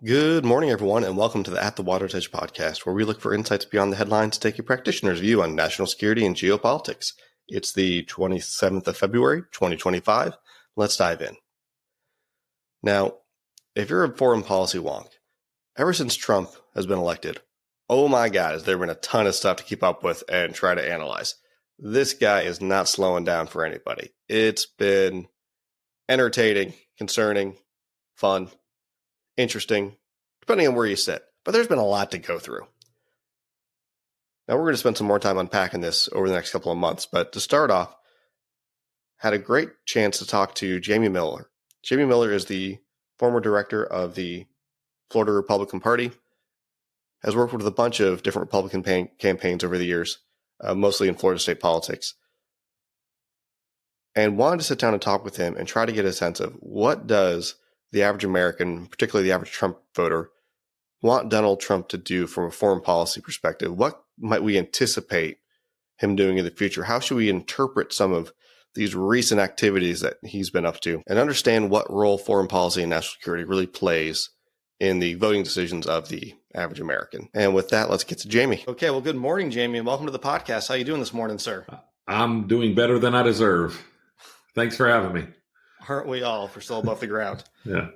Good morning, everyone, and welcome to the At the Water's Edge podcast, where we look for insights beyond the headlines to take a practitioner's view on national security and geopolitics. It's the 27th of February, 2025. Let's dive in. Now, if you're a foreign policy wonk, ever since Trump has been elected, oh my God, has there been a ton of stuff to keep up with and try to analyze. This guy is not slowing down for anybody. It's been entertaining, concerning, fun, interesting, depending on where you sit. But there's been a lot to go through. Now, we're going to spend some more time unpacking this over the next couple of months. But to start off, had a great chance to talk to Jamie Miller. Jamie Miller is the former director of the Florida Republican Party, has worked with a bunch of different Republican campaigns over the years, mostly in Florida state politics, and wanted to sit down and talk with him and try to get a sense of what does the average American, particularly the average Trump voter, want Donald Trump to do from a foreign policy perspective? What might we anticipate him doing in the future? How should we interpret some of these recent activities that he's been up to and understand what role foreign policy and national security really plays in the voting decisions of the average American? And with that, let's get to Jamie. Okay, well, good morning, Jamie, and welcome to the podcast. How are you doing this morning, sir? I'm doing better than I deserve. Thanks for having me. Aren't we all, if we're still above the ground? Yeah.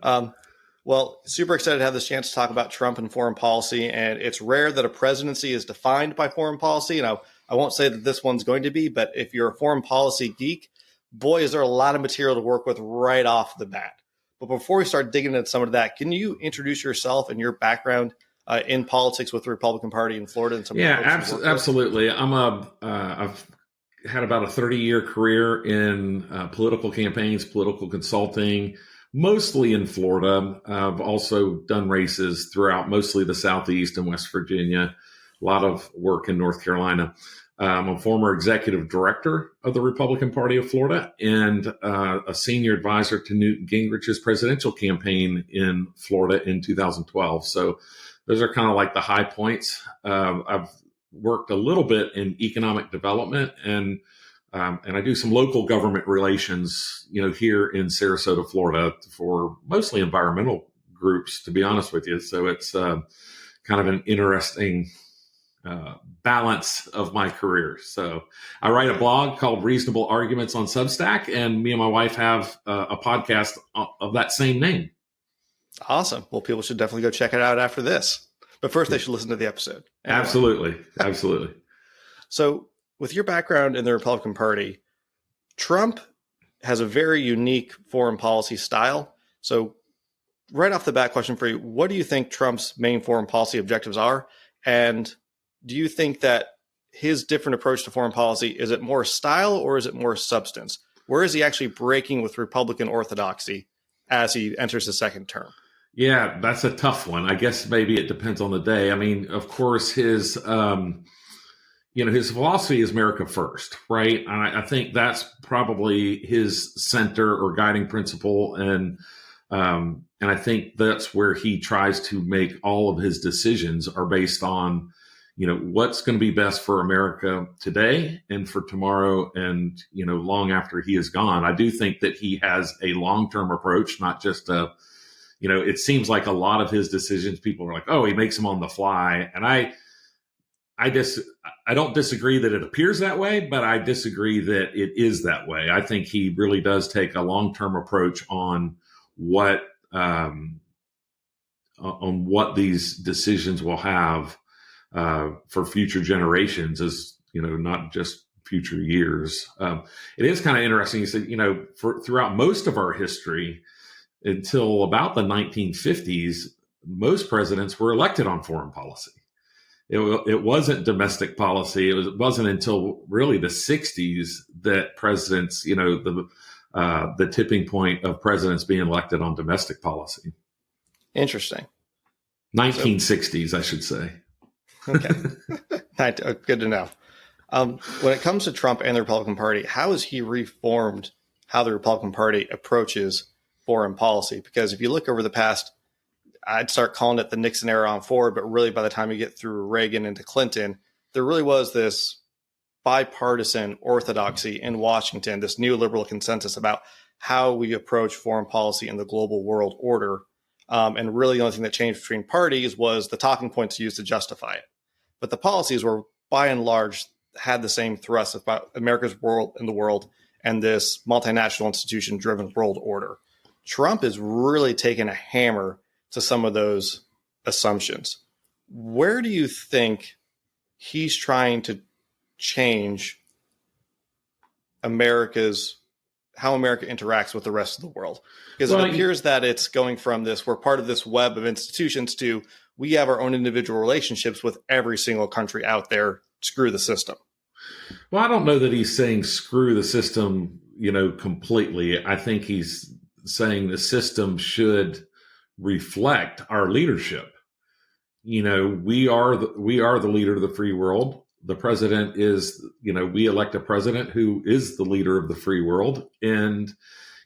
Well, super excited to have this chance to talk about Trump and foreign policy. And it's rare that a presidency is defined by foreign policy. And I won't say that this one's going to be, but if you're a foreign policy geek, boy, is there a lot of material to work with right off the bat. But before we start digging into some of that, can you introduce yourself and your background in politics with the Republican Party in Florida? And some absolutely. I've had about a 30-year career in political campaigns, political consulting, mostly in Florida. I've also done races throughout mostly the Southeast and West Virginia, a lot of work in North Carolina. I'm a former executive director of the Republican Party of Florida and a senior advisor to Newt Gingrich's presidential campaign in Florida in 2012. So those are kind of like the high points. I've worked a little bit in economic development and I do some local government relations, here in Sarasota, Florida, for mostly environmental groups, to be honest with you. So it's kind of an interesting balance of my career. So I write a blog called Reasonable Arguments on Substack, and me and my wife have a podcast of that same name. Awesome. Well, people should definitely go check it out after this. But first, they should listen to the episode. Anyway. Absolutely. So with your background in the Republican Party, Trump has a very unique foreign policy style. So right off the bat, question for you, what do you think Trump's main foreign policy objectives are? And do you think that his different approach to foreign policy, is it more style or is it more substance? Where is he actually breaking with Republican orthodoxy as he enters his second term? Yeah, that's a tough one. I guess maybe it depends on the day. I mean, of course, his philosophy is America first, right? And I think that's probably his center or guiding principle. And I think that's where he tries to make all of his decisions are based on, what's going to be best for America today and for tomorrow and, long after he is gone. I do think that he has a long-term approach, not just it seems like a lot of his decisions, people are like, oh, he makes them on the fly. And I don't disagree that it appears that way, but I disagree that it is that way. I think he really does take a long-term approach on what these decisions will have for future generations, as not just future years. It is kind of interesting. You said, throughout most of our history, until about the 1950s, most presidents were elected on foreign policy. It wasn't domestic policy. It wasn't until really the 60s that presidents, the tipping point of presidents being elected on domestic policy. Interesting. 1960s, I should say. Okay. Good to know. When it comes to Trump and the Republican Party, how has he reformed how the Republican Party approaches foreign policy? Because if you look over the past, I'd start calling it the Nixon era on forward, but really by the time you get through Reagan into Clinton, there really was this bipartisan orthodoxy in Washington, this neoliberal consensus about how we approach foreign policy in the global world order. And really the only thing that changed between parties was the talking points used to justify it. But the policies were, by and large, had the same thrust about America's world in the world and this multinational institution-driven world order. Trump is really taking a hammer to some of those assumptions. Where do you think he's trying to change how America interacts with the rest of the world? Because it appears that it's going from this, we're part of this web of institutions, to we have our own individual relationships with every single country out there. Screw the system. Well, I don't know that he's saying screw the system, completely. I think he's saying the system should reflect our leadership. We are the leader of the free world. The president is, we elect a president who is the leader of the free world. And,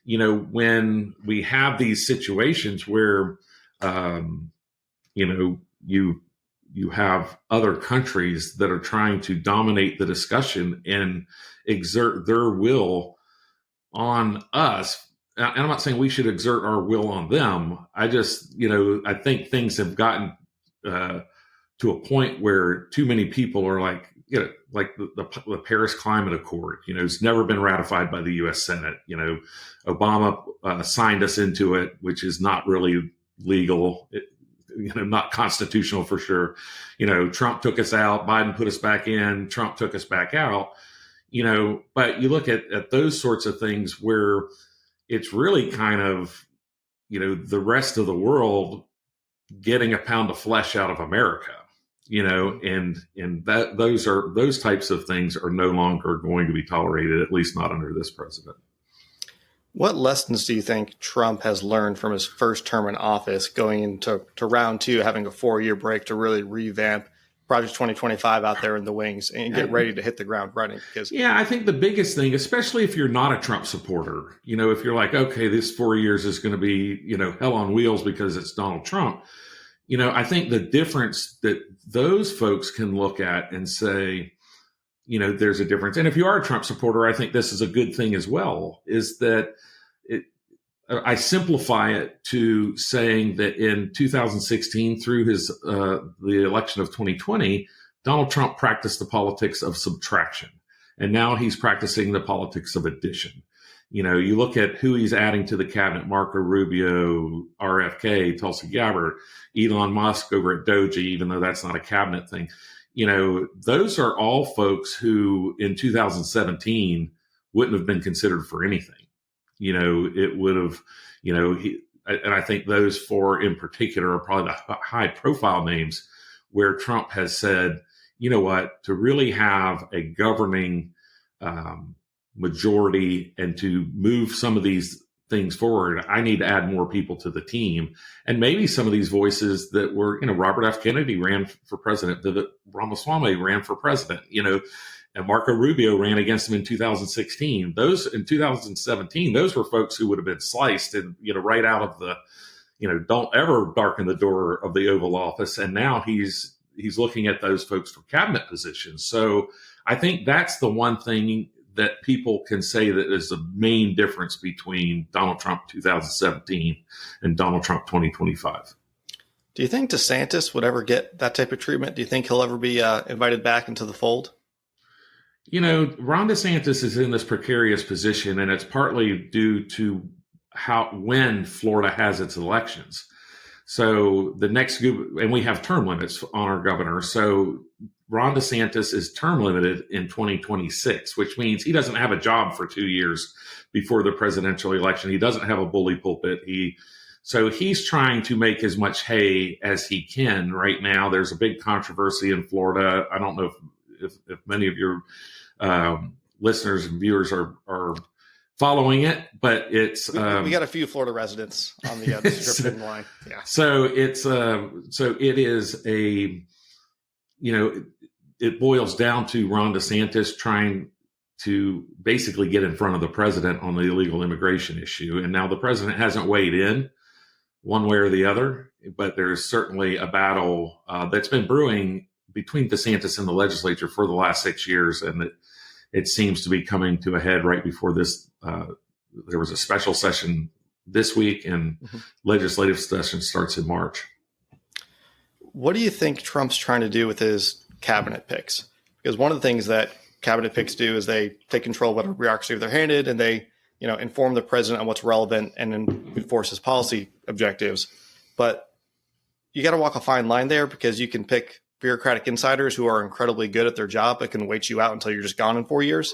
when we have these situations where, you have other countries that are trying to dominate the discussion and exert their will on us. And I'm not saying we should exert our will on them. I just, I think things have gotten to a point where too many people are like the Paris Climate Accord, it's never been ratified by the U.S. Senate. Obama signed us into it, which is not really legal. Not constitutional for sure. Trump took us out, Biden put us back in, Trump took us back out, but you look at those sorts of things where it's really kind of, the rest of the world getting a pound of flesh out of America, and that those types of things are no longer going to be tolerated, at least not under this president. What lessons do you think Trump has learned from his first term in office, going into round two, having a 4-year break to really revamp Project 2025 out there in the wings and get ready to hit the ground running? Because I think the biggest thing, especially if you're not a Trump supporter, if you're like, okay, this 4 years is going to be, hell on wheels because it's Donald Trump. I think the difference that those folks can look at and say, there's a difference. And if you are a Trump supporter, I think this is a good thing as well, is that I simplify it to saying that in 2016 through the election of 2020, Donald Trump practiced the politics of subtraction. And now he's practicing the politics of addition. You look at who he's adding to the cabinet: Marco Rubio, RFK, Tulsi Gabbard, Elon Musk over at Doji, even though that's not a cabinet thing. Those are all folks who in 2017 wouldn't have been considered for anything. It would have, and I think those four in particular are probably the high profile names where Trump has said, to really have a governing majority and to move some of these things forward, I need to add more people to the team. And maybe some of these voices that were, Robert F. Kennedy ran for president, Vivek Ramaswamy ran for president, and Marco Rubio ran against him in 2016. Those in 2017, those were folks who would have been sliced and, right out of the, don't ever darken the door of the Oval Office. And now he's looking at those folks for cabinet positions. So I think that's the one thing that people can say that is the main difference between Donald Trump 2017 and Donald Trump 2025. Do you think DeSantis would ever get that type of treatment? Do you think he'll ever be invited back into the fold? Ron DeSantis is in this precarious position, and it's partly due to when Florida has its elections. So the next, and we have term limits on our governor. So Ron DeSantis is term limited in 2026, which means he doesn't have a job for 2 years before the presidential election. He doesn't have a bully pulpit. So he's trying to make as much hay as he can right now. There's a big controversy in Florida. I don't know if many of your listeners and viewers are following it, but it's we got a few Florida residents on the description line. Yeah. So it is it boils down to Ron DeSantis trying to basically get in front of the president on the illegal immigration issue. And now the president hasn't weighed in one way or the other, but there's certainly a battle that's been brewing between DeSantis and the legislature for the last 6 years. And it seems to be coming to a head right before this. There was a special session this week, and legislative session starts in March. What do you think Trump's trying to do with his cabinet picks? Because one of the things that cabinet picks do is they take control of whatever bureaucracy they're handed, and they, inform the president on what's relevant and enforce his policy objectives. But you got to walk a fine line there, because you can pick bureaucratic insiders who are incredibly good at their job but can wait you out until you're just gone in 4 years.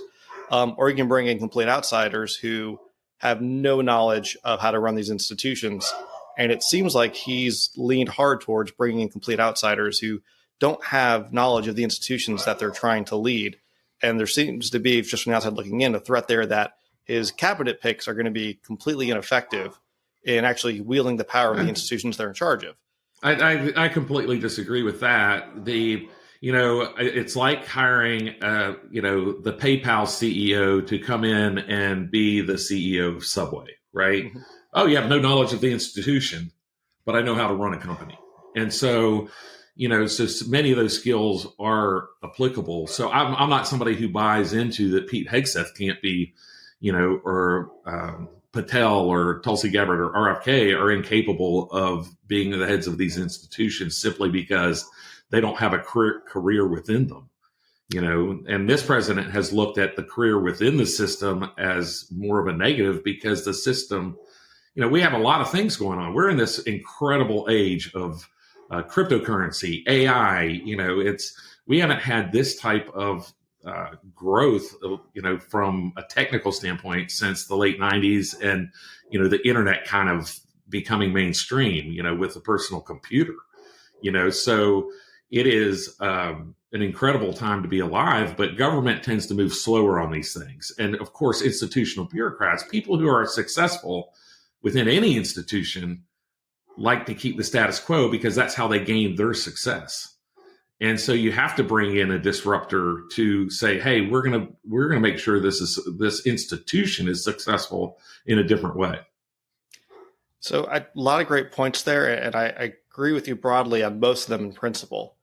Or you can bring in complete outsiders who have no knowledge of how to run these institutions. And it seems like he's leaned hard towards bringing in complete outsiders who don't have knowledge of the institutions that they're trying to lead. And there seems to be, just from the outside looking in, a threat there that his cabinet picks are going to be completely ineffective in actually wielding the power of the institutions they're in charge of. I completely disagree with that. It's like hiring, the PayPal CEO to come in and be the CEO of Subway, right? Mm-hmm. Oh, you have no knowledge of the institution, but I know how to run a company. And so, so many of those skills are applicable. So I'm not somebody who buys into that Pete Hegseth can't be, or Patel or Tulsi Gabbard or RFK are incapable of being the heads of these institutions simply because they don't have a career within them, and this president has looked at the career within the system as more of a negative, because the system, we have a lot of things going on. We're in this incredible age of cryptocurrency, AI, we haven't had this type of growth, from a technical standpoint since the late 90s, and, the internet kind of becoming mainstream, with the personal computer, so it is an incredible time to be alive, but government tends to move slower on these things. And of course, institutional bureaucrats, people who are successful within any institution, like to keep the status quo because that's how they gain their success. And so you have to bring in a disruptor to say, hey, we're gonna make sure this institution is successful in a different way. So a lot of great points there, and I agree with you broadly on most of them in principle.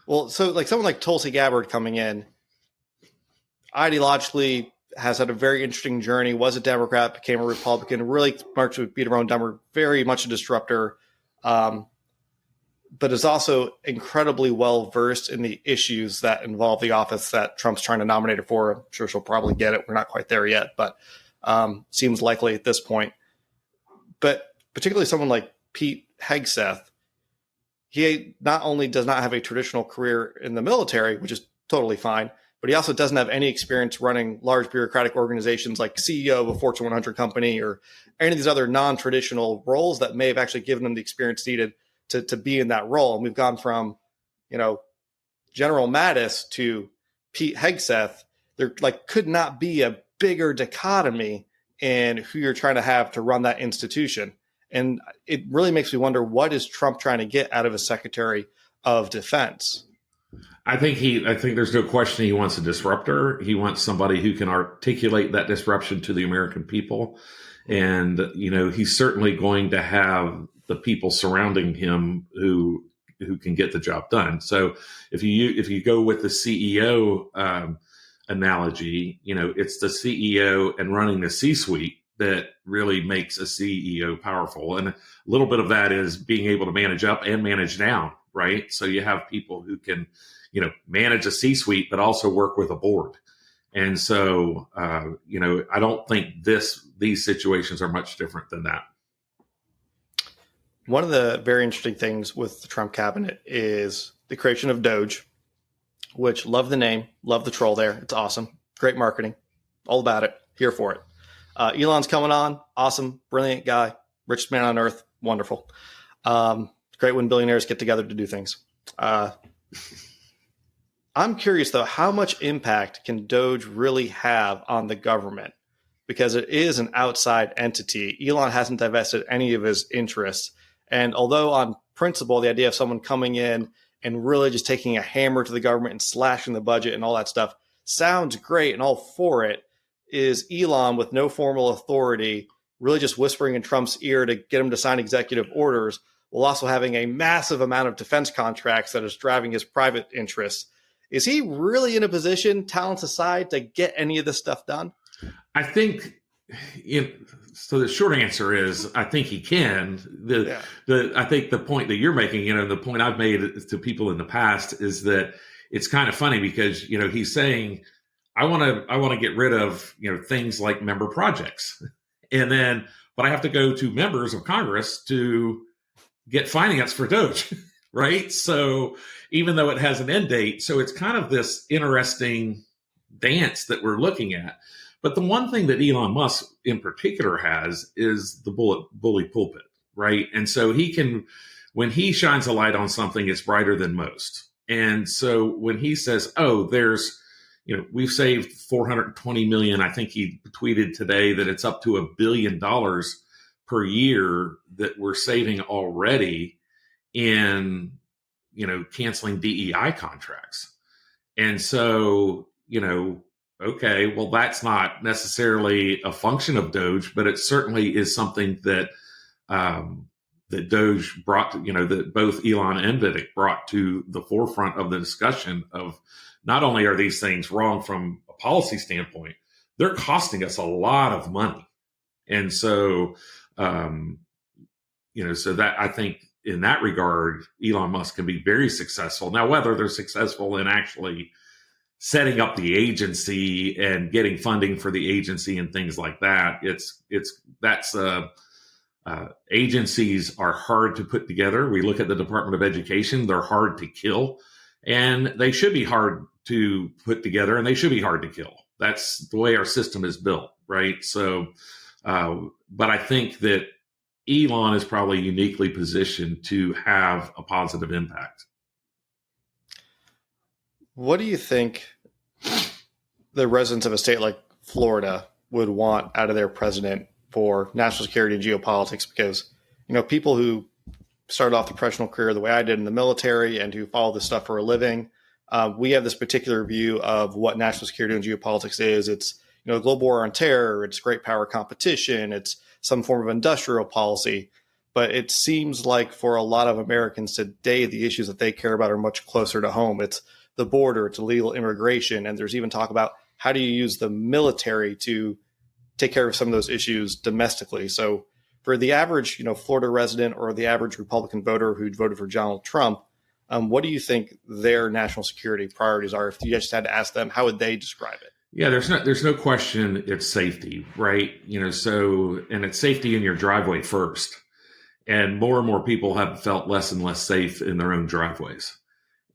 Well, so like someone like Tulsi Gabbard coming in, ideologically has had a very interesting journey, was a Democrat, became a Republican, really marched with beat her own dumber, very much a disruptor, but is also incredibly well-versed in the issues that involve the office that Trump's trying to nominate her for. I'm sure she'll probably get it. We're not quite there yet, but seems likely at this point. But particularly someone like Pete Hegseth, he not only does not have a traditional career in the military, which is totally fine, but he also doesn't have any experience running large bureaucratic organizations like CEO of a Fortune 100 company or any of these other non-traditional roles that may have actually given him the experience needed to be in that role. And we've gone from, General Mattis to Pete Hegseth. There could not be a bigger dichotomy in who you're trying to have to run that institution. And it really makes me wonder, what is Trump trying to get out of a Secretary of Defense? I think there's no question he wants a disruptor. He wants somebody who can articulate that disruption to the American people. And, he's certainly going to have the people surrounding him who can get the job done. So if you go with the CEO analogy, it's the CEO and running the C-suite that really makes a CEO powerful. And a little bit of that is being able to manage up and manage down, right? So you have people who can, manage a C-suite, but also work with a board. And so, I don't think these situations are much different than that. One of the very interesting things with the Trump cabinet is the creation of Doge, which love the name, love the troll there. It's awesome. Great marketing. All about it. Here for it. Elon's coming on. Awesome. Brilliant guy. Richest man on earth. Wonderful. Great when billionaires get together to do things. I'm curious, though, how much impact can Doge really have on the government? Because it is an outside entity. Elon hasn't divested any of his interests. And although on principle, the idea of someone coming in and really just taking a hammer to the government and slashing the budget and all that stuff sounds great and all for it, is Elon with no formal authority really just whispering in Trump's ear to get him to sign executive orders, while also having a massive amount of defense contracts that is driving his private interests. Is he really in a position, talents aside, to get any of this stuff done? I think So the short answer is, I think he can. I think the point that you're making, the point I've made to people in the past is that it's kind of funny because, he's saying, I want to get rid of, things like member projects. But I have to go to members of Congress to get finance for Doge, right? So even though it has an end date, so it's kind of this interesting dance that we're looking at. But the one thing that Elon Musk in particular has is the bully pulpit, right? And so when he shines a light on something, it's brighter than most. And so when he says, we've saved $420 million, I think he tweeted today that it's up to $1 billion per year that we're saving already in, canceling DEI contracts. And so, okay, well, that's not necessarily a function of Doge, but it certainly is something that that Doge brought, that both Elon and Vivek brought to the forefront of the discussion of not only are these things wrong from a policy standpoint, they're costing us a lot of money. And so, so that I think in that regard, Elon Musk can be very successful. Now, whether they're successful in actually setting up the agency and getting funding for the agency and things like that, agencies are hard to put together. We look at the Department of Education; they're hard to kill, and they should be hard to put together, and they should be hard to kill. That's the way our system is built, right? So, but I think that Elon is probably uniquely positioned to have a positive impact. What do you think the residents of a state like Florida would want out of their president for national security and geopolitics? Because, people who started off the professional career the way I did in the military and who follow this stuff for a living, we have this particular view of what national security and geopolitics is. It's, global war on terror, it's great power competition, it's some form of industrial policy. But it seems like for a lot of Americans today, the issues that they care about are much closer to home. It's the border, it's illegal immigration, and there's even talk about how do you use the military to take care of some of those issues domestically. So for the average, Florida resident or the average Republican voter who voted for Donald Trump, what do you think their national security priorities are? If you just had to ask them, how would they describe it? Yeah, there's no question it's safety, right? And it's safety in your driveway first. And more people have felt less and less safe in their own driveways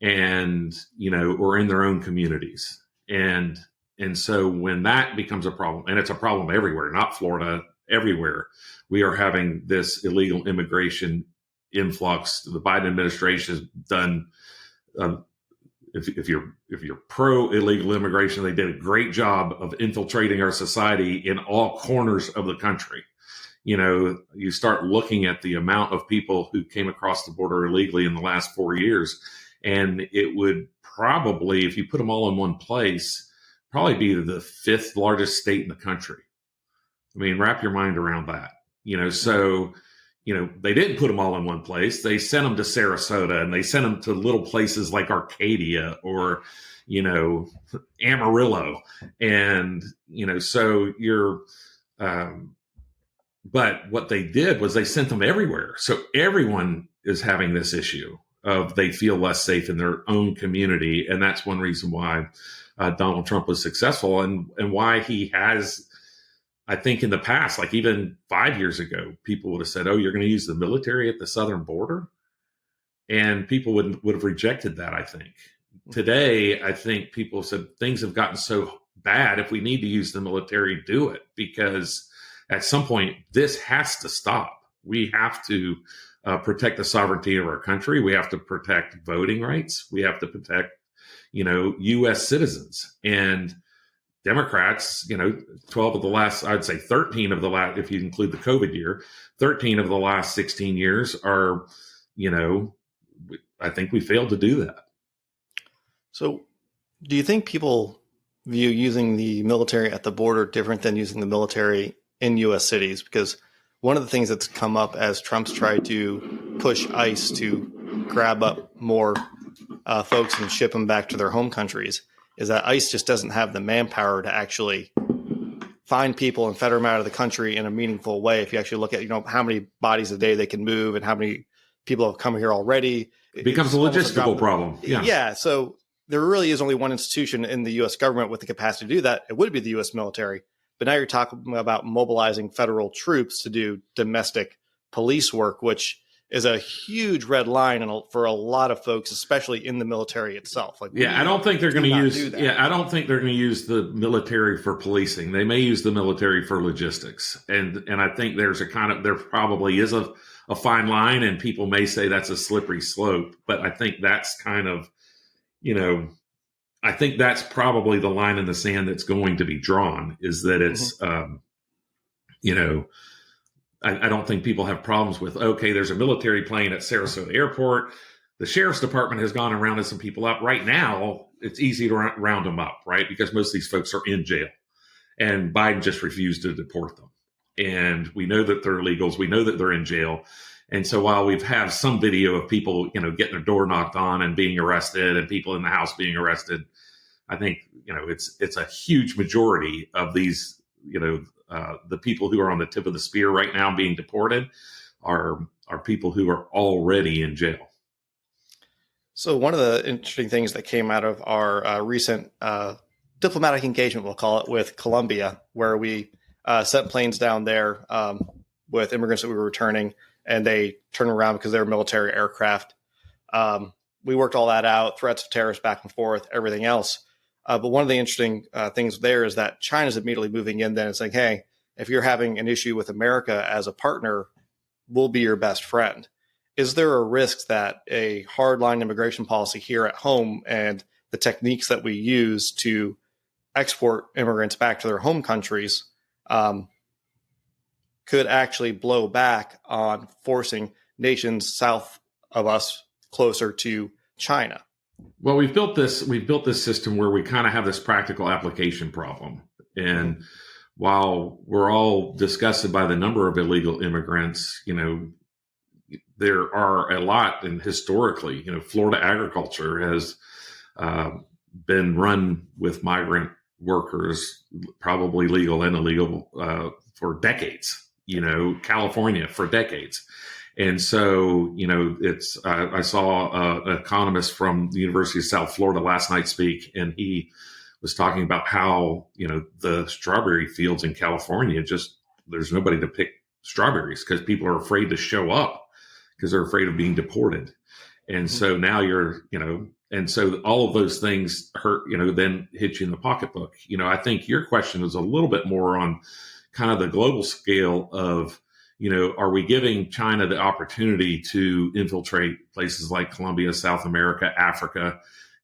and, or in their own communities. And so when that becomes a problem, and it's a problem everywhere, not Florida, everywhere, we are having this illegal immigration influx. The Biden administration has done, if you're pro illegal immigration, they did a great job of infiltrating our society in all corners of the country. You start looking at the amount of people who came across the border illegally in the last 4 years, and it would probably, if you put them all in one place, probably be the 5th largest state in the country. I mean, wrap your mind around that. They didn't put them all in one place. They sent them to Sarasota, and they sent them to little places like Arcadia or, Amarillo. And, so but what they did was they sent them everywhere. So everyone is having this issue of they feel less safe in their own community. And that's one reason why Donald Trump was successful and why he has, I think in the past, like even 5 years ago, people would have said, oh, you're going to use the military at the southern border? And people would have rejected that, I think. Today, I think people said things have gotten so bad. If we need to use the military, do it. Because at some point, this has to stop. We have to protect the sovereignty of our country. We have to protect voting rights. We have to protect, U.S. citizens. And Democrats, 12 of the last, I'd say 13 of the last, if you include the COVID year, 13 of the last 16 years are, I think we failed to do that. So do you think people view using the military at the border different than using the military in U.S. cities? Because one of the things that's come up as Trump's tried to push ICE to grab up more folks and ship them back to their home countries is that ICE just doesn't have the manpower to actually find people and fetter them out of the country in a meaningful way. If you actually look at, how many bodies a day they can move and how many people have come here already, it becomes a logistical problem. Yeah. Yeah. So there really is only one institution in the U.S. government with the capacity to do that. It would be the U.S. military. But now you're talking about mobilizing federal troops to do domestic police work, which is a huge red line for a lot of folks, especially in the military itself. I don't think they're going to use. I don't think they're going to use the military for policing. They may use the military for logistics, and I think there probably is a fine line, and people may say that's a slippery slope. But I think that's I think that's probably the line in the sand that's going to be drawn. Is that it's I don't think people have problems with, okay, there's a military plane at Sarasota Airport. The sheriff's department has gone and rounded some people up. Right now, it's easy to round them up, right? Because most of these folks are in jail. And Biden just refused to deport them. And we know that they're illegals. We know that they're in jail. And so while we've had some video of people, getting their door knocked on and being arrested and people in the house being arrested, I think, it's a huge majority of these, the people who are on the tip of the spear right now being deported are people who are already in jail. So one of the interesting things that came out of our recent diplomatic engagement, we'll call it, with Colombia, where we sent planes down there with immigrants that we were returning, and they turned around because they were military aircraft. We worked all that out, threats of terrorists back and forth, everything else. But one of the interesting things there is that China's immediately moving in then and saying, hey, if you're having an issue with America as a partner, we'll be your best friend. Is there a risk that a hardline immigration policy here at home and the techniques that we use to export immigrants back to their home countries could actually blow back on forcing nations south of us closer to China? Well, we've built this system where we kind of have this practical application problem. And while we're all disgusted by the number of illegal immigrants, there are a lot, and historically, Florida agriculture has been run with migrant workers, probably legal and illegal, for decades, California for decades. And so, I saw an economist from the University of South Florida last night speak, and he was talking about how, the strawberry fields in California, there's nobody to pick strawberries because people are afraid to show up because they're afraid of being deported. And so now and so all of those things hurt, then hit you in the pocketbook. I think your question is a little bit more on kind of the global scale of, are we giving China the opportunity to infiltrate places like Colombia, South America, Africa?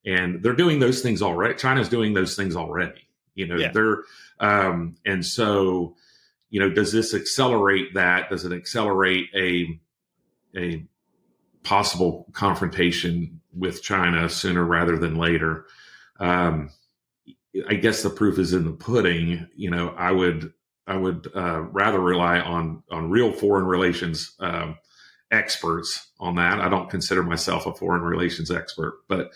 And they're doing those things already. China's doing those things already. And so, does this accelerate that? Does it accelerate a possible confrontation with China sooner rather than later? I guess the proof is in the pudding. I would rather rely on real foreign relations experts on that. I don't consider myself a foreign relations expert, but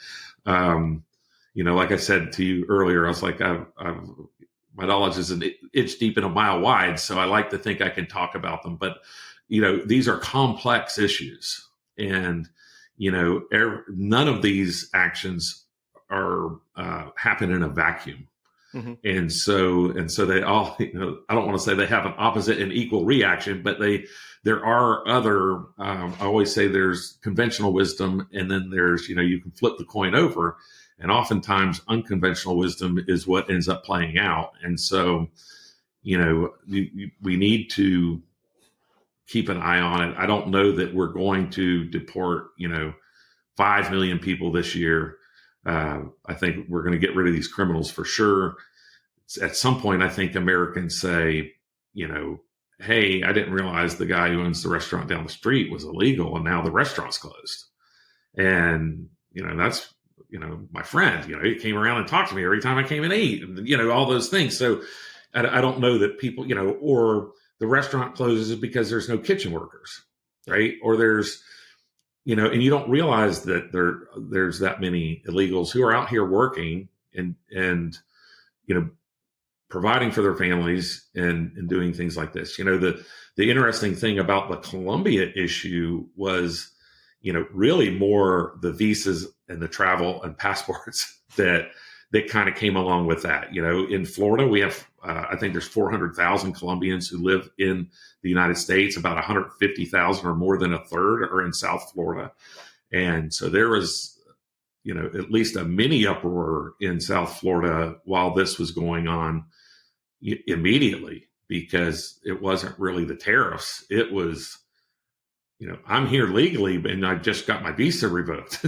like I said to you earlier, I was like, my knowledge is an inch deep and a mile wide, so I like to think I can talk about them. But these are complex issues, and none of these actions are happen in a vacuum. Mm-hmm. And so they all, I don't want to say they have an opposite and equal reaction, but there are other, I always say there's conventional wisdom, and then there's, you can flip the coin over, and oftentimes unconventional wisdom is what ends up playing out. And so, we need to keep an eye on it. I don't know that we're going to deport, 5 million people this year. I think we're going to get rid of these criminals for sure. At some point, I think Americans say, hey, I didn't realize the guy who owns the restaurant down the street was illegal, and now the restaurant's closed. And, that's, my friend, he came around and talked to me every time I came and ate, and, all those things. So I don't know that people, or the restaurant closes because there's no kitchen workers, right? Or there's, and you don't realize that there's that many illegals who are out here working and providing for their families and doing things like this. The interesting thing about the Colombia issue was, really more the visas and the travel and passports that kind of came along with that. In Florida, we have, I think there's 400,000 Colombians who live in the United States. About 150,000 or more than a third are in South Florida. And so there was, at least a mini uproar in South Florida while this was going on immediately, because it wasn't really the tariffs. It was, I'm here legally and I just got my visa revoked.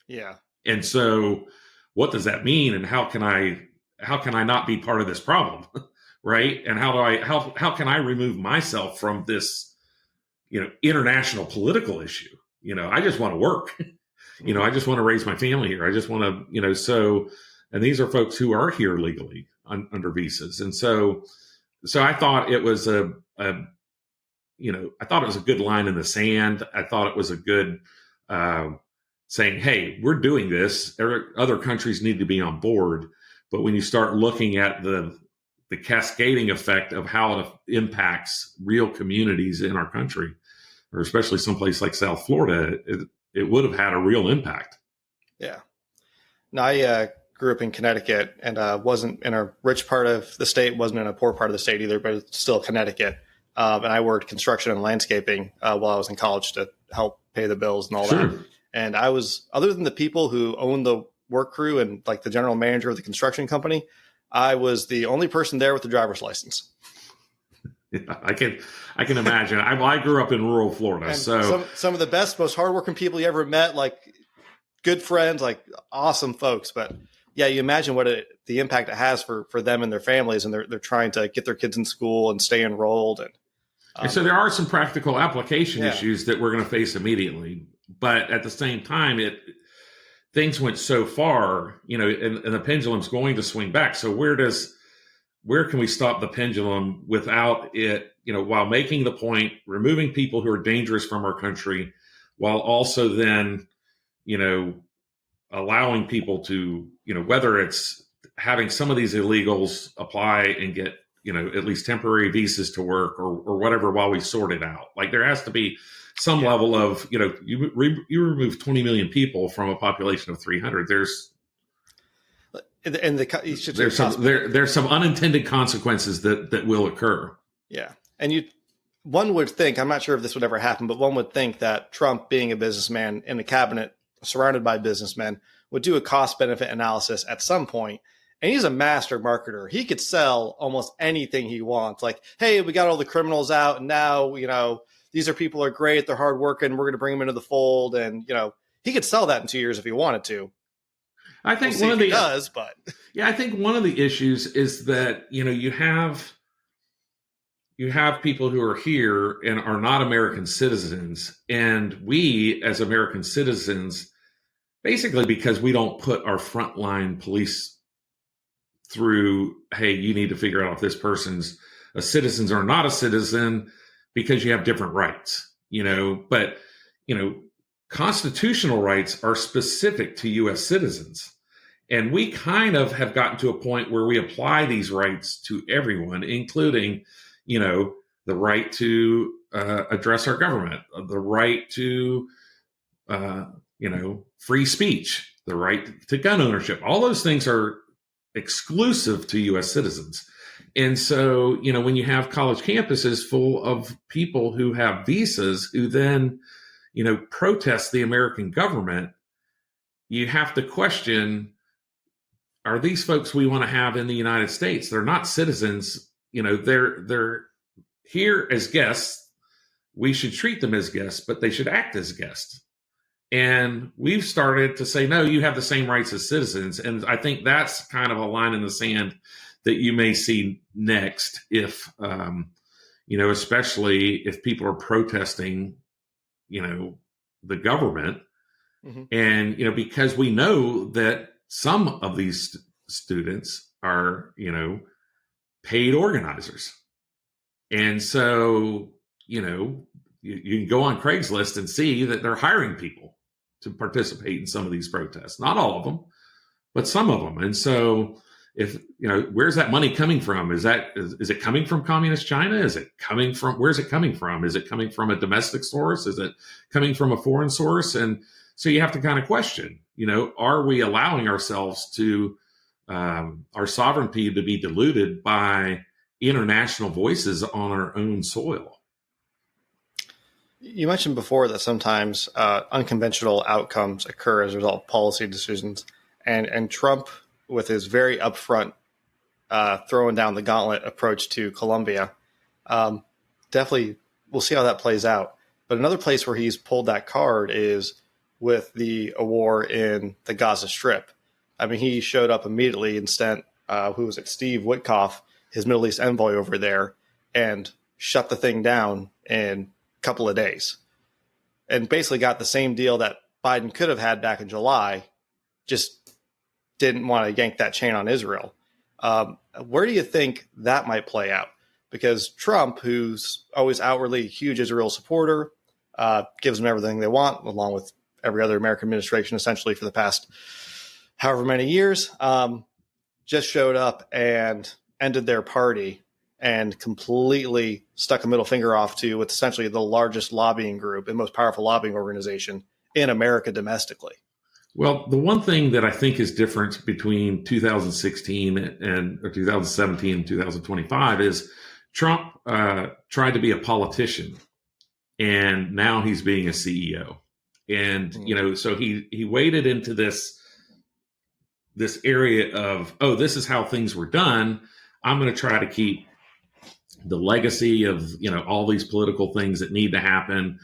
Yeah. And so what does that mean? And how can I not be part of this problem? Right. And how can I remove myself from this, international political issue? I just want to work. I just want to raise my family here. I just want to, and these are folks who are here legally under visas. And so I thought it was I thought it was a good line in the sand. I thought it was a good saying, hey, we're doing this. Other countries need to be on board. But when you start looking at the cascading effect of how it impacts real communities in our country, or especially someplace like South Florida, it would have had a real impact. Yeah. Now, I grew up in Connecticut and wasn't in a rich part of the state, wasn't in a poor part of the state either, but it's still Connecticut. And I worked construction and landscaping while I was in college to help pay the bills and all that. And I was, other than the people who owned the work crew and like the general manager of the construction company, I was the only person there with the driver's license. Yeah, I can imagine. I grew up in rural Florida, and so some of the best, most hardworking people you ever met, like good friends, like awesome folks. But yeah, you imagine what the impact it has for them and their families, and they're trying to get their kids in school and stay enrolled. And so there are some practical application issues that we're going to face immediately. But at the same time, things went so far, and the pendulum's going to swing back. So where can we stop the pendulum without it, while making the point, removing people who are dangerous from our country, while also then, allowing people to, whether it's having some of these illegals apply and get, at least temporary visas to work or whatever while we sort it out. Like there has to be some level of, you remove 20 million people from a population of 300. There's some unintended consequences that will occur. Yeah. And one would think, I'm not sure if this would ever happen, but one would think that Trump, being a businessman in the cabinet surrounded by businessmen, would do a cost benefit analysis at some point. And he's a master marketer. He could sell almost anything he wants. Like, hey, we got all the criminals out, and now, these people are great. They're hardworking. We're going to bring them into the fold. And, he could sell that in 2 years if he wanted to. I think I think one of the issues is that, you have people who are here and are not American citizens. And we, as American citizens, basically because we don't put our frontline police through, hey, you need to figure out if this person's a citizen or not a citizen, because you have different rights, but, constitutional rights are specific to U.S. citizens. And we kind of have gotten to a point where we apply these rights to everyone, including, the right to address our government, the right to, free speech, the right to gun ownership. All those things are exclusive to U.S. citizens. And so, when you have college campuses full of people who have visas who then, protest the American government, you have to question, are these folks we want to have in the United States? They're not citizens. They're here as guests. We should treat them as guests, but they should act as guests. And we've started to say, no, you have the same rights as citizens. And I think that's kind of a line in the sand that you may see next if, especially if people are protesting, the government. Mm-hmm. And, because we know that some of these students are, paid organizers. And so, you can go on Craigslist and see that they're hiring people to participate in some of these protests. Not all of them, but some of them. And so, if where's that money coming from? Is it coming from communist China? Where's it coming from? Is it coming from a domestic source? Is it coming from a foreign source? And so you have to kind of question, are we allowing ourselves to our sovereignty to be diluted by international voices on our own soil? You mentioned before that sometimes unconventional outcomes occur as a result of policy decisions, and Trump, with his very upfront throwing down the gauntlet approach to Colombia, definitely we'll see how that plays out. But another place where he's pulled that card is with the war in the Gaza Strip. I mean, he showed up immediately and sent, Steve Witkoff, his Middle East envoy over there, and shut the thing down in a couple of days. And basically got the same deal that Biden could have had back in July, just didn't want to yank that chain on Israel. Where do you think that might play out? Because Trump, who's always outwardly a huge Israel supporter, gives them everything they want, along with every other American administration, essentially, for the past however many years, just showed up and ended their party and completely stuck a middle finger off to what's essentially the largest lobbying group and most powerful lobbying organization in America domestically. Well, the one thing that I think is different between 2016 or 2017 and 2025 is Trump tried to be a politician, and now he's being a CEO. And, so he waded into this area of, this is how things were done. I'm going to try to keep the legacy of, all these political things that need to happen,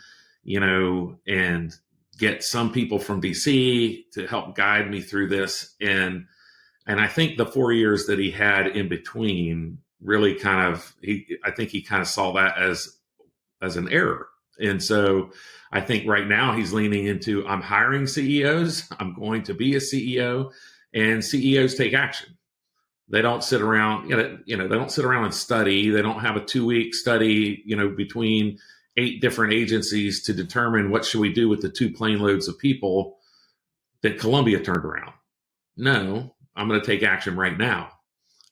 and get some people from DC to help guide me through this. And I think the 4 years that he had in between really I think he kind of saw that as an error. And so I think right now he's leaning into, I'm hiring CEOs. I'm going to be a CEO, and CEOs take action. They don't sit around, they don't sit around and study. They don't have a 2-week study, between 8 different agencies to determine what should we do with the 2 plane loads of people that Colombia turned around. No, I'm going to take action right now.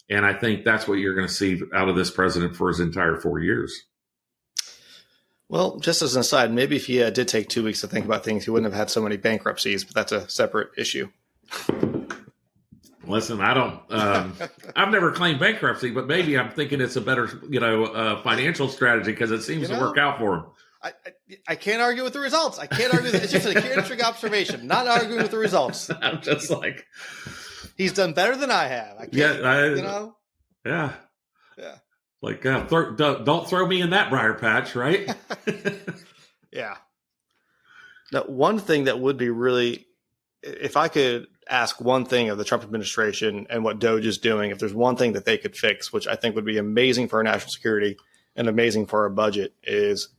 And I think that's what you're going to see out of this president for his entire 4 years. Well, just as an aside, maybe if he did take 2 weeks to think about things, he wouldn't have had so many bankruptcies, but that's a separate issue. Listen, I don't, I've never claimed bankruptcy, but maybe I'm thinking it's a better, financial strategy because it seems to work out for him. I can't argue with the results. I can't argue. It's just a interesting observation. Not arguing with the results. I'm just like, he's done better than I have. I can't, Yeah. Like, don't throw me in that briar patch, right? Yeah. Now, one thing that would be really, if I could ask one thing of the Trump administration and what DOGE is doing, if there's one thing that they could fix, which I think would be amazing for our national security and amazing for our budget, is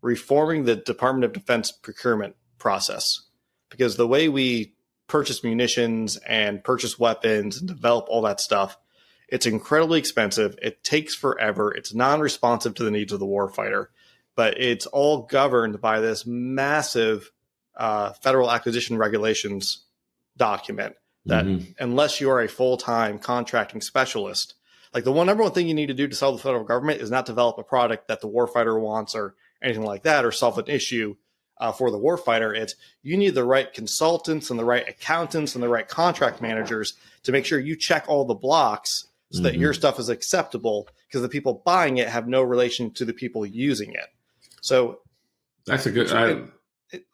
reforming the Department of Defense procurement process. Because the way we purchase munitions and purchase weapons and develop all that stuff, it's incredibly expensive. It takes forever. It's non-responsive to the needs of the warfighter, but it's all governed by this massive federal acquisition regulations document that unless you are a full-time contracting specialist, like the number one thing you need to do to sell the federal government is not develop a product that the warfighter wants or anything like that, or solve an issue for the warfighter. It's you need the right consultants and the right accountants and the right contract managers to make sure you check all the blocks so that your stuff is acceptable, because the people buying it have no relation to the people using it. So that's a good.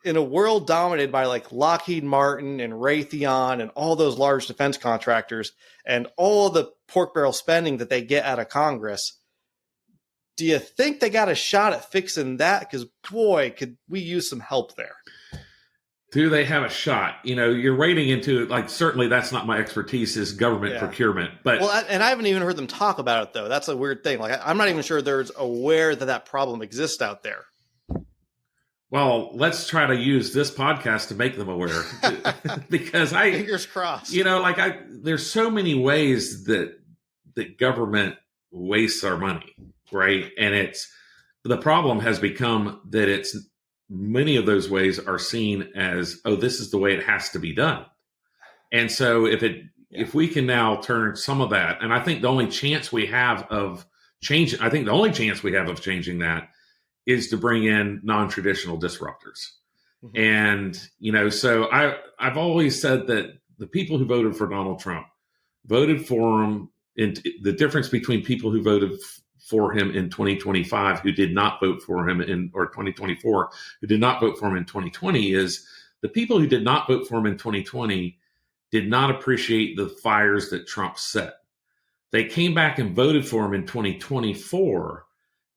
In a world dominated by like Lockheed Martin and Raytheon and all those large defense contractors and all the pork barrel spending that they get out of Congress, do you think they got a shot at fixing that? Because boy, could we use some help there. Do they have a shot? You're wading into, like, certainly that's not my expertise, is government procurement. But and I haven't even heard them talk about it, though. That's a weird thing. Like, I'm not even sure they're aware that problem exists out there. Well, let's try to use this podcast to make them aware, because fingers crossed. There's so many ways that government wastes our money, right? And the problem has become that many of those ways are seen as, this is the way it has to be done. And so if if we can now turn some of that, and I think the only chance we have of changing that is to bring in non-traditional disruptors. Mm-hmm. And, so I've always said that the people who voted for Donald Trump voted for him. And the difference between people who voted for him in 2025 who did not vote for him or 2024 who did not vote for him in 2020 is the people who did not vote for him in 2020 did not appreciate the fires that Trump set. They came back and voted for him in 2024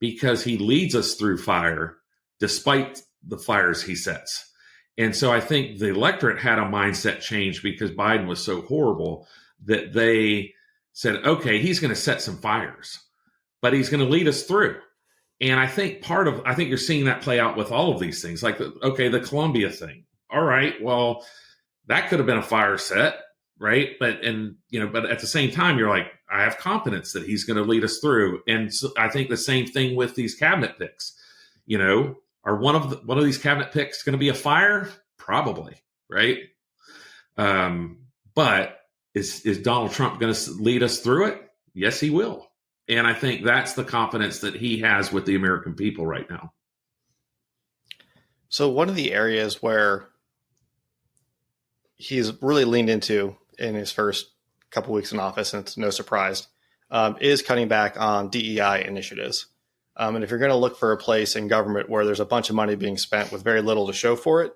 because he leads us through fire despite the fires he sets. And so I think the electorate had a mindset change because Biden was so horrible that they said, okay, he's going to set some fires, but he's going to lead us through. And I think you're seeing that play out with all of these things, like, the Columbia thing. All right, well, that could have been a fire set, right? But at the same time, you're like, I have confidence that he's going to lead us through. And so I think the same thing with these cabinet picks. Are one of these cabinet picks going to be a fire? Probably, right? But is Donald Trump going to lead us through it? Yes, he will. And I think that's the confidence that he has with the American people right now. So one of the areas where he's really leaned into in his first couple weeks in office, and it's no surprise, is cutting back on DEI initiatives. And if you're going to look for a place in government where there's a bunch of money being spent with very little to show for it,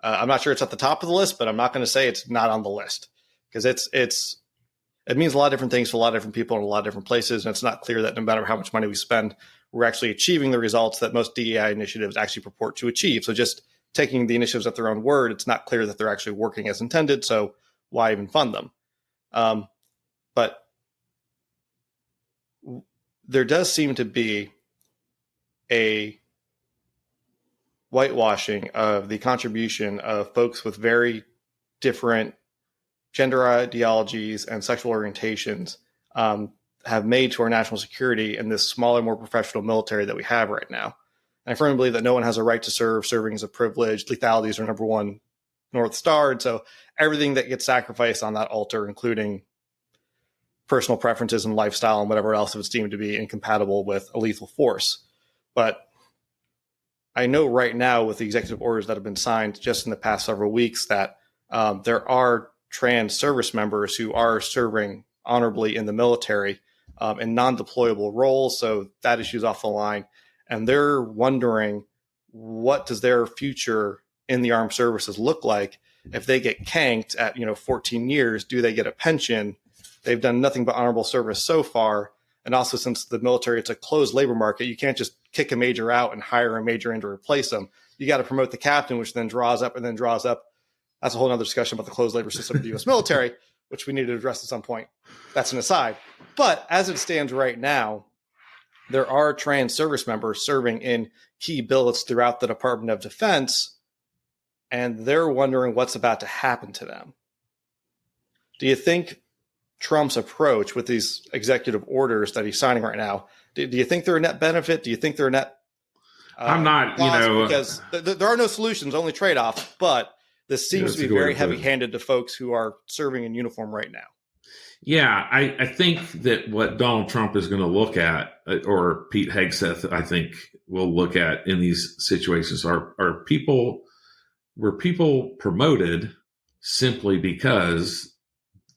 I'm not sure it's at the top of the list, but I'm not going to say it's not on the list, because it means a lot of different things to a lot of different people in a lot of different places. And it's not clear that no matter how much money we spend, we're actually achieving the results that most DEI initiatives actually purport to achieve. So just taking the initiatives at their own word, it's not clear that they're actually working as intended. So why even fund them? But there does seem to be a whitewashing of the contribution of folks with very different gender ideologies and sexual orientations have made to our national security in this smaller, more professional military that we have right now. And I firmly believe that no one has a right to serve. Serving is a privilege. Lethality is our number one North Star. And so everything that gets sacrificed on that altar, including personal preferences and lifestyle and whatever else it would seem to be incompatible with a lethal force. But I know right now with the executive orders that have been signed just in the past several weeks that there are trans service members who are serving honorably in the military in non-deployable roles. So that issue's off the line. And they're wondering, what does their future in the armed services look like if they get canked at 14 years? Do they get a pension? They've done nothing but honorable service so far. And also, since the military, it's a closed labor market, you can't just kick a major out and hire a major in to replace them. You got to promote the captain, which then draws up. That's a whole other discussion about the closed labor system of the U.S. military, which we need to address at some point. That's an aside. But as it stands right now, there are trans service members serving in key billets throughout the Department of Defense, and they're wondering what's about to happen to them. Do you think Trump's approach with these executive orders that he's signing right now, do you think they're a net benefit? Do you think they're a net I'm not, because there are no solutions, only trade-offs, but this seems to be very heavy-handed to folks who are serving in uniform right now. Yeah, I think that what Donald Trump is going to look at, or Pete Hegseth, I think, will look at in these situations were people promoted simply because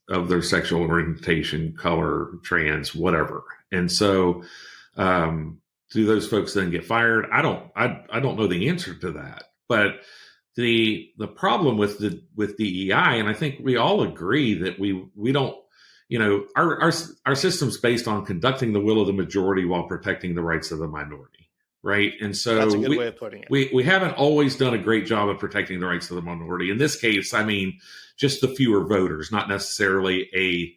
of their sexual orientation, color, trans, whatever. And so do those folks then get fired? I don't know the answer to that. But the problem with DEI, and I think we all agree that we don't, our system's based on conducting the will of the majority while protecting the rights of the minority, right? And so that's a good way of putting it. We haven't always done a great job of protecting the rights of the minority. In this case, I mean, just the fewer voters, not necessarily a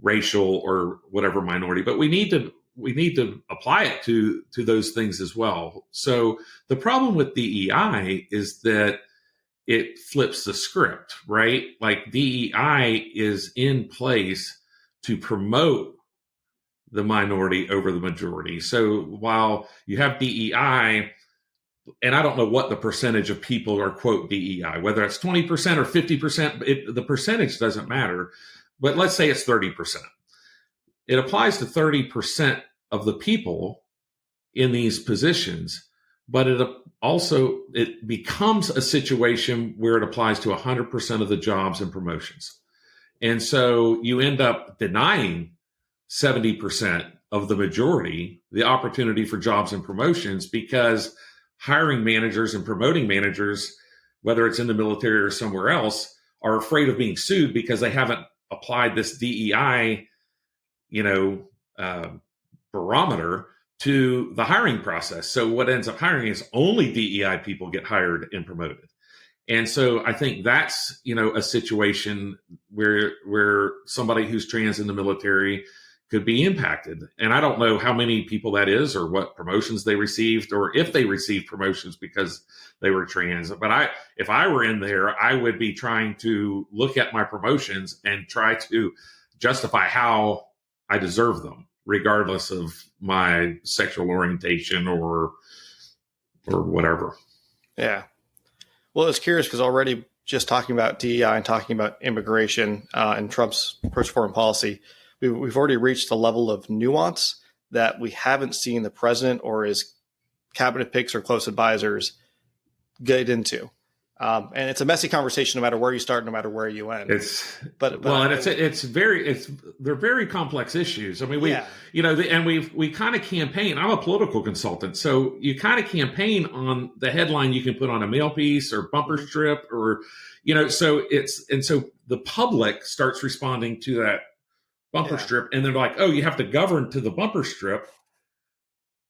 racial or whatever minority, but we need to apply it to those things as well. So the problem with DEI is that it flips the script, right? Like DEI is in place to promote the minority over the majority. So while you have DEI, and I don't know what the percentage of people are, quote, DEI, whether it's 20% or 50%, the percentage doesn't matter. but let's say it's 30%. It applies to 30% of the people in these positions, but it becomes a situation where it applies to 100% of the jobs and promotions. And so you end up denying 70% of the majority the opportunity for jobs and promotions, because hiring managers and promoting managers, whether it's in the military or somewhere else, are afraid of being sued because they haven't applied this DEI, barometer to the hiring process. So what ends up hiring is only DEI people get hired and promoted. And so I think that's, a situation where somebody who's trans in the military could be impacted. And I don't know how many people that is, or what promotions they received, or if they received promotions because they were trans. But if I were in there, I would be trying to look at my promotions and try to justify how I deserve them, regardless of my sexual orientation or whatever. Yeah. Well, I was curious because already just talking about DEI and talking about immigration and Trump's approach to foreign policy, we've already reached a level of nuance that we haven't seen the president or his cabinet picks or close advisors get into. And it's a messy conversation no matter where you start, no matter where you end. They're very complex issues. I mean, we kind of campaign. I'm a political consultant, so you kind of campaign on the headline you can put on a mail piece or bumper strip, or so the public starts responding to that bumper strip, and they're like, oh, you have to govern to the bumper strip,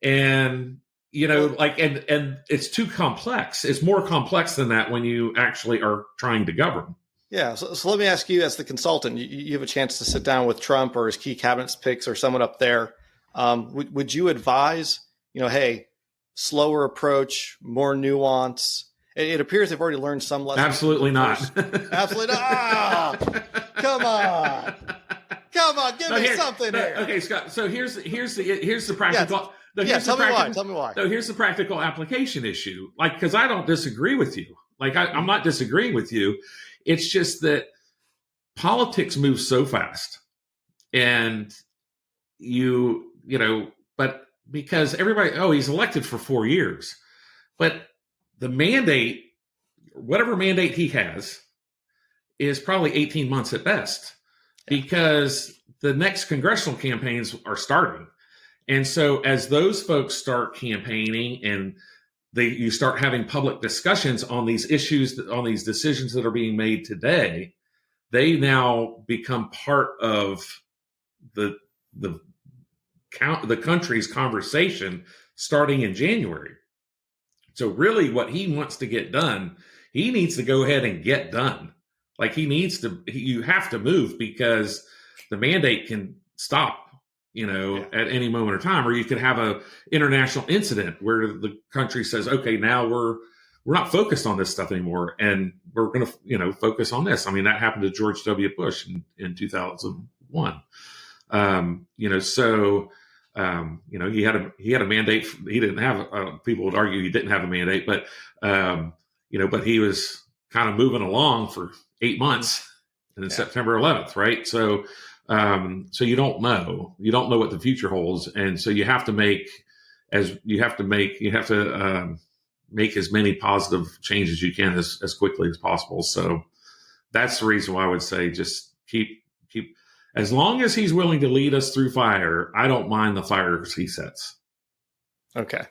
and and it's too complex. It's more complex than that when you actually are trying to govern. Yeah. So let me ask you, as the consultant, you have a chance to sit down with Trump or his key cabinet picks or someone up there. Would you advise, hey, slower approach, more nuance? It appears they've already learned some lessons. Absolutely not. Absolutely not. Come on. Give me something here. Okay, Scott. So here's the practical. Tell me why. No, here's the practical application issue. Because I don't disagree with you. I'm not disagreeing with you. It's just that politics moves so fast, and but because everybody, he's elected for 4 years, but the mandate, whatever mandate he has, is probably 18 months at best, because the next congressional campaigns are starting. And so as those folks start campaigning and you start having public discussions on these issues, on these decisions that are being made today, they now become part of the country's conversation starting in January. So really what he wants to get done, he needs to go ahead and get done. You have to move, because the mandate can stop at any moment of time, or you could have a international incident where the country says, okay, now we're not focused on this stuff anymore, and we're going to focus on this. I mean, that happened to George W. Bush in 2001. He had a mandate. He didn't have people would argue he didn't have a mandate, but but he was kind of moving along for 8 months, and then September 11th, right? So you don't know what the future holds. And so you have to make as many positive changes as you can as quickly as possible. So that's the reason why I would say just keep, as long as he's willing to lead us through fire, I don't mind the fires he sets. Okay.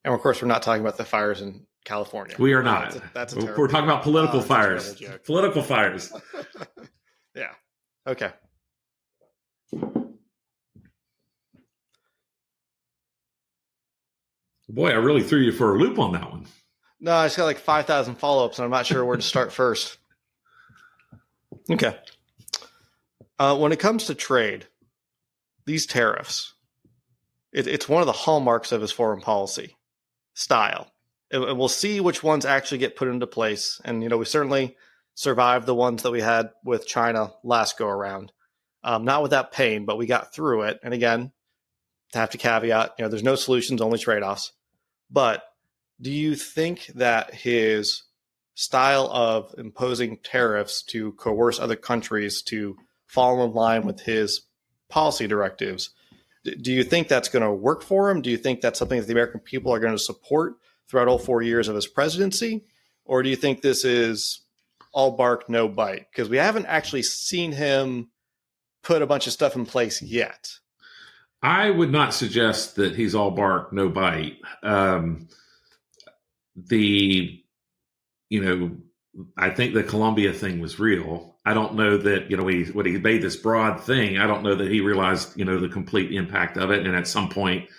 And of course, we're not talking about the fires in California. We are not. We're talking about political fires. Political fires. Yeah. Okay. Boy, I really threw you for a loop on that one. No, I just got like 5,000 follow-ups, and I'm not sure where to start first. Okay. When it comes to trade, these tariffs, it's one of the hallmarks of his foreign policy style. And we'll see which ones actually get put into place. And, we certainly survived the ones that we had with China last go around. Not without pain, but we got through it. And again, to have to caveat, there's no solutions, only trade-offs. But do you think that his style of imposing tariffs to coerce other countries to fall in line with his policy directives. Do you think that's going to work for him? Do you think that's something that the American people are going to support throughout all 4 years of his presidency? Or do you think this is all bark, no bite? Because we haven't actually seen him put a bunch of stuff in place yet. I would not suggest that he's all bark, no bite. I think the Colombia thing was real. I don't know that, when he made this broad thing, I don't know that he realized, the complete impact of it. And at some point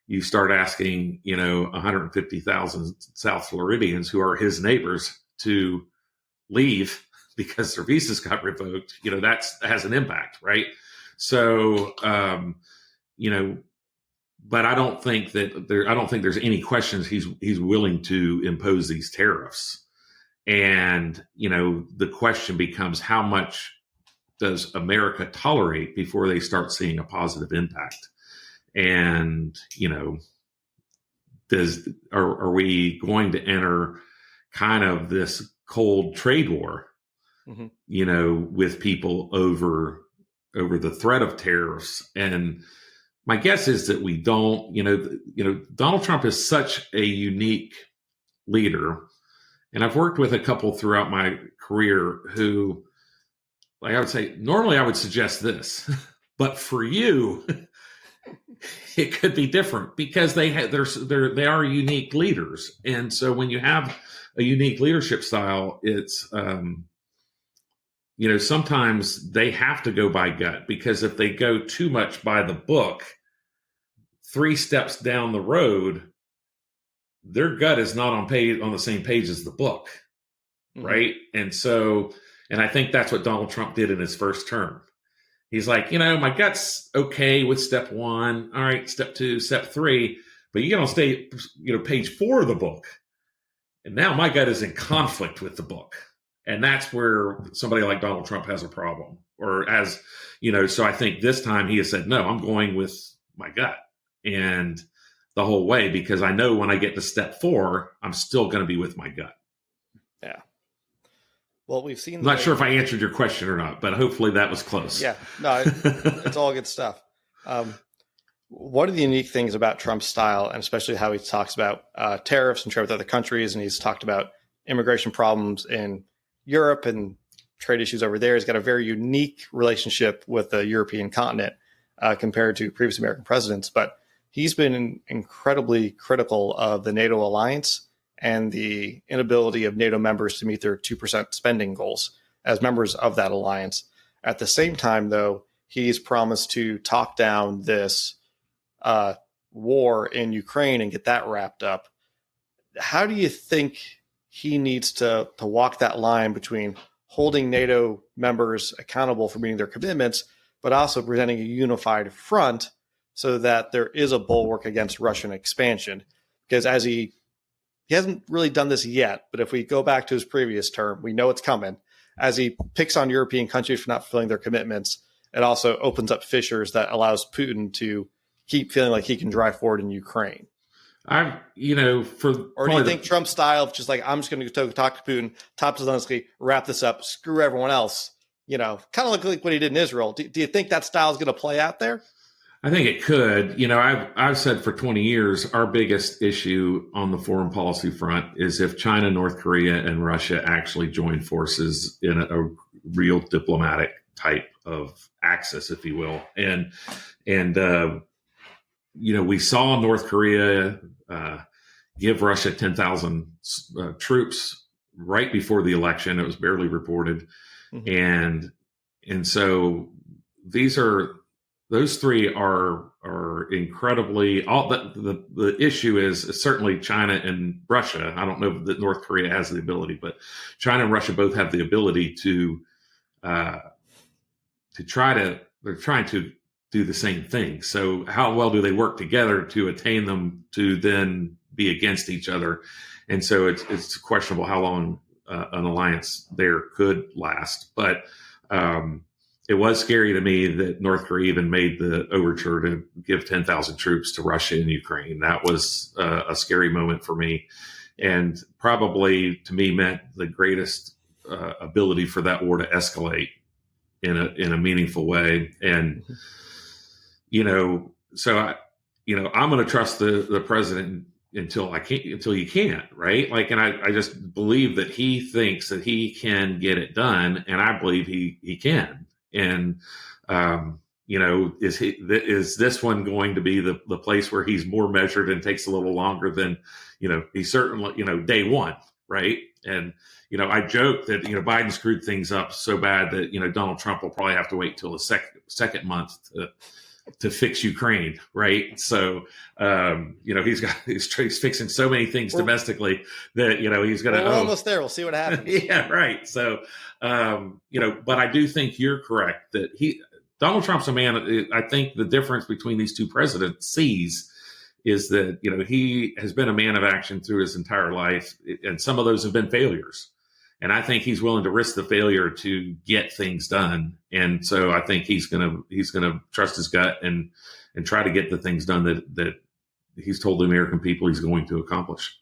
you start asking, 150,000 South Floridians who are his neighbors to leave because their visas got revoked, that has an impact. Right. So, but I don't think there's any questions he's willing to impose these tariffs. And, the question becomes, how much does America tolerate before they start seeing a positive impact? And, are we going to enter kind of this cold trade war, with people over the threat of tariffs? And my guess is that we don't. Donald Trump is such a unique leader. And I've worked with a couple throughout my career who, like I would say, normally I would suggest this, but for you, it could be different because they are unique leaders. And so when you have a unique leadership style, it's, sometimes they have to go by gut, because if they go too much by the book, 3 steps down the road, their gut is not on the same page as the book. Right. And I think that's what Donald Trump did in his first term. He's like, my gut's okay with step 1. All right, step 2, step 3, but you're going to stay, page 4 of the book. And now my gut is in conflict with the book. And that's where somebody like Donald Trump has a problem, so I think this time he has said, no, I'm going with my gut. And the whole way, because I know when I get to step 4, I'm still going to be with my gut. Yeah. Well, we've seen. I'm not sure if I answered your question or not, but hopefully that was close. Yeah. No, it's all good stuff. One of the unique things about Trump's style, and especially how he talks about tariffs and trade with other countries, and he's talked about immigration problems in Europe and trade issues over there. He's got a very unique relationship with the European continent compared to previous American presidents, but he's been incredibly critical of the NATO alliance and the inability of NATO members to meet their 2% spending goals as members of that alliance. At the same time, though, he's promised to talk down this war in Ukraine and get that wrapped up. How do you think he needs to walk that line between holding NATO members accountable for meeting their commitments, but also presenting a unified front so that there is a bulwark against Russian expansion? Because as he hasn't really done this yet, but if we go back to his previous term, we know it's coming. As he picks on European countries for not fulfilling their commitments, it also opens up fissures that allows Putin to keep feeling like he can drive forward in Ukraine. Or do you think Trump's style of just like, I'm just going to talk to Putin, top to Zelensky, wrap this up, screw everyone else, kind of like what he did in Israel. Do you think that style is going to play out there? I think it could. I've said for 20 years, our biggest issue on the foreign policy front is if China, North Korea, and Russia actually join forces in a real diplomatic type of axis, if you will. And we saw North Korea give Russia 10,000 troops right before the election. It was barely reported. Mm-hmm. And so those 3 are incredibly, the issue is certainly China and Russia. I don't know that North Korea has the ability, but China and Russia both have the ability they're trying to do the same thing. So how well do they work together to attain them to then be against each other? And so it's questionable how long an alliance there could last. But it was scary to me that North Korea even made the overture to give 10,000 troops to Russia and Ukraine. That was a scary moment for me, and probably to me meant the greatest ability for that war to escalate in a meaningful way. And so I'm going to trust the president until you can't, right? Like, and I just believe that he thinks that he can get it done, and I believe he can. And is this one going to be the place where he's more measured and takes a little longer than, he's certainly, day one, right? And, I joke that, Biden screwed things up so bad that, Donald Trump will probably have to wait till the second month to fix Ukraine, right? So, he's fixing so many things domestically that, he's going to. We're almost there. We'll see what happens. Yeah, right. So, but I do think you're correct that Donald Trump's a man. I think the difference between these two presidencies is that, he has been a man of action through his entire life, and some of those have been failures. And I think he's willing to risk the failure to get things done. And so I think he's gonna trust his gut and try to get the things done that he's told the American people he's going to accomplish.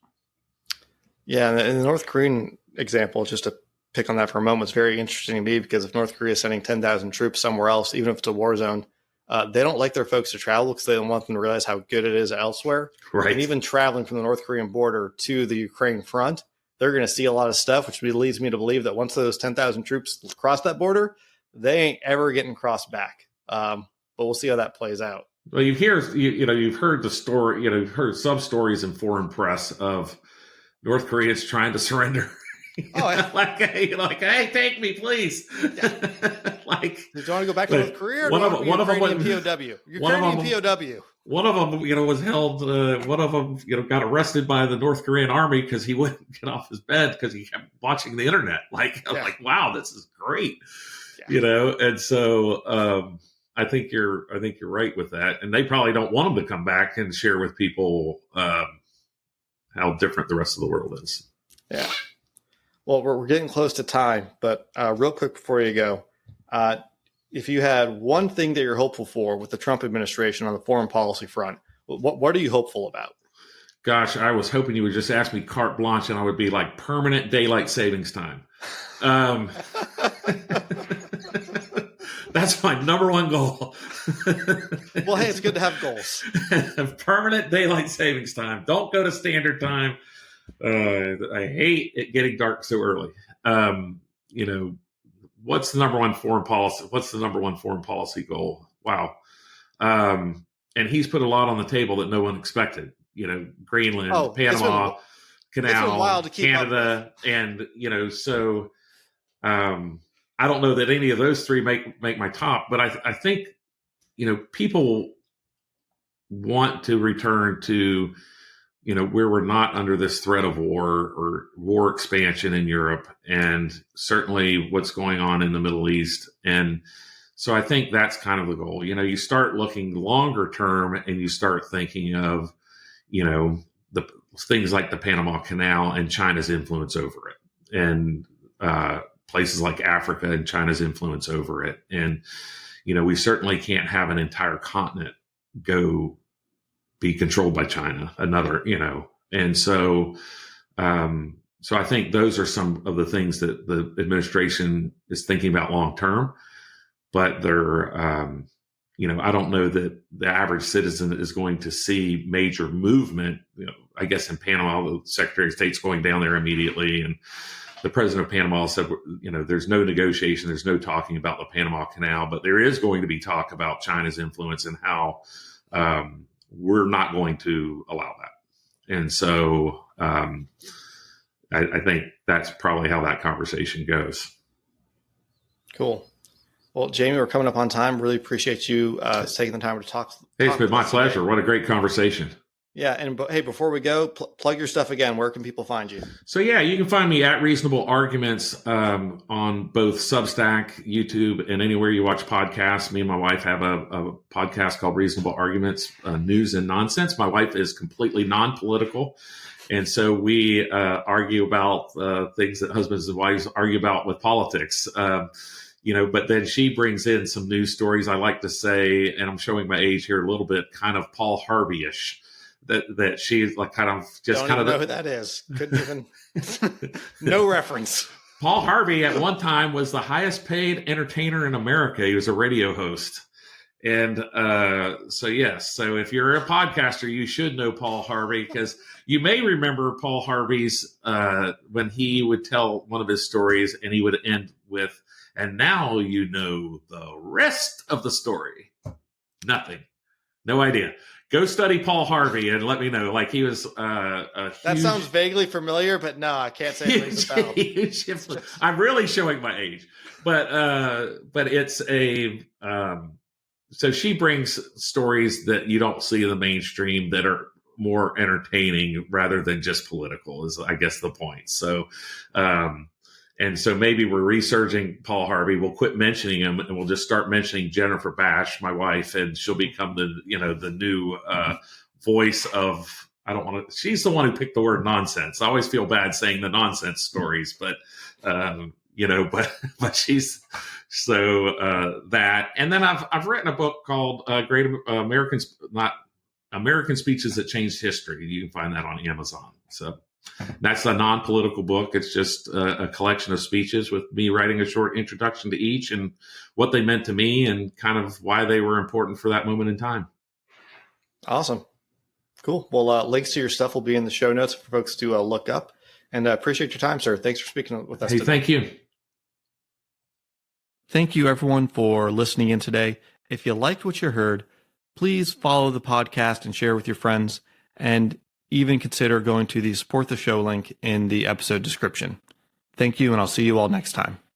Yeah, and the North Korean example, just to pick on that for a moment, is very interesting to me, because if North Korea is sending 10,000 troops somewhere else, even if it's a war zone, they don't like their folks to travel because they don't want them to realize how good it is elsewhere. Right. And even traveling from the North Korean border to the Ukraine front, they're going to see a lot of stuff, which leads me to believe that once those 10,000 troops cross that border, they ain't ever getting crossed back. But we'll see how that plays out. Well, you've heard the story, you've heard some stories in foreign press of North Koreans trying to surrender. Oh, yeah. Hey, take me, please. Yeah. Do you want to go back to North Korea? Or one of them was POW. Ukrainian POW. One of them, was held. One of them, got arrested by the North Korean army because he wouldn't get off his bed because he kept watching the internet. Wow, this is great. Yeah. And so I think you're right with that. And they probably don't want him to come back and share with people how different the rest of the world is. Yeah. Well, we're getting close to time, but real quick before you go, if you had one thing that you're hopeful for with the Trump administration on the foreign policy front, what are you hopeful about? Gosh, I was hoping you would just ask me carte blanche and I would be like permanent daylight savings time. That's my number one goal. Well, hey, it's good to have goals. Permanent daylight savings time. Don't go to standard time. I hate it getting dark so early. What's the number one foreign policy? What's the number one foreign policy goal? Wow. And he's put a lot on the table that no one expected. Greenland, Panama Canal, Canada, and so I don't know that any of those three make my top, but I think people want to return to where we're not under this threat of war or war expansion in Europe, and certainly what's going on in the Middle East. And so I think that's kind of the goal. You start looking longer term and you start thinking of, the things like the Panama Canal and China's influence over it, and places like Africa and China's influence over it. And, we certainly can't have an entire continent be controlled by China, and so I think those are some of the things that the administration is thinking about long term, but they're, I don't know that the average citizen is going to see major movement. I guess in Panama, the Secretary of State's going down there immediately, and the president of Panama said, there's no negotiation, there's no talking about the Panama Canal, but there is going to be talk about China's influence and how, we're not going to allow that. And so I think that's probably how that conversation goes. Cool. Well, Jamie, we're coming up on time. Really appreciate you taking the time to talk. Hey, it's been my pleasure. Today. What a great conversation. Yeah. And hey, before we go, plug your stuff again. Where can people find you? So yeah, you can find me at Reasonable Arguments on both Substack, YouTube, and anywhere you watch podcasts. Me and my wife have a podcast called Reasonable Arguments, News and Nonsense. My wife is completely non-political. And so we argue about things that husbands and wives argue about with politics. But then she brings in some news stories, I like to say, and I'm showing my age here a little bit, kind of Paul Harvey-ish. That she's like kind of just don't kind even of know who that is. Couldn't even no reference. Paul Harvey at one time was the highest paid entertainer in America. He was a radio host. And so if you're a podcaster, you should know Paul Harvey, because you may remember Paul Harvey's when he would tell one of his stories and he would end with, and now you know the rest of the story. Nothing. No idea. Go study Paul Harvey and let me know. Like, he was a huge... That sounds vaguely familiar, but no, I can't say anything about it. I'm really showing my age. But it's a... so she brings stories that you don't see in the mainstream that are more entertaining rather than just political, is, I guess, the point. So... and so maybe we're researching Paul Harvey. We'll quit mentioning him and we'll just start mentioning Jennifer Bash, my wife, and she'll become the new voice of, I don't want to, she's the one who picked the word nonsense. I always feel bad saying the nonsense stories, but she's, so that. And then I've written a book called Great Americans, not American Speeches That Changed History. You can find that on Amazon. So that's a non-political book. It's just a collection of speeches with me writing a short introduction to each and what they meant to me and kind of why they were important for that moment in time. Awesome. Cool. Well, links to your stuff will be in the show notes for folks to look up. And I appreciate your time, sir. Thanks for speaking with us today. Thank you. Thank you, everyone, for listening in today. If you liked what you heard, please follow the podcast and share with your friends, and even consider going to the support the show link in the episode description. Thank you, and I'll see you all next time.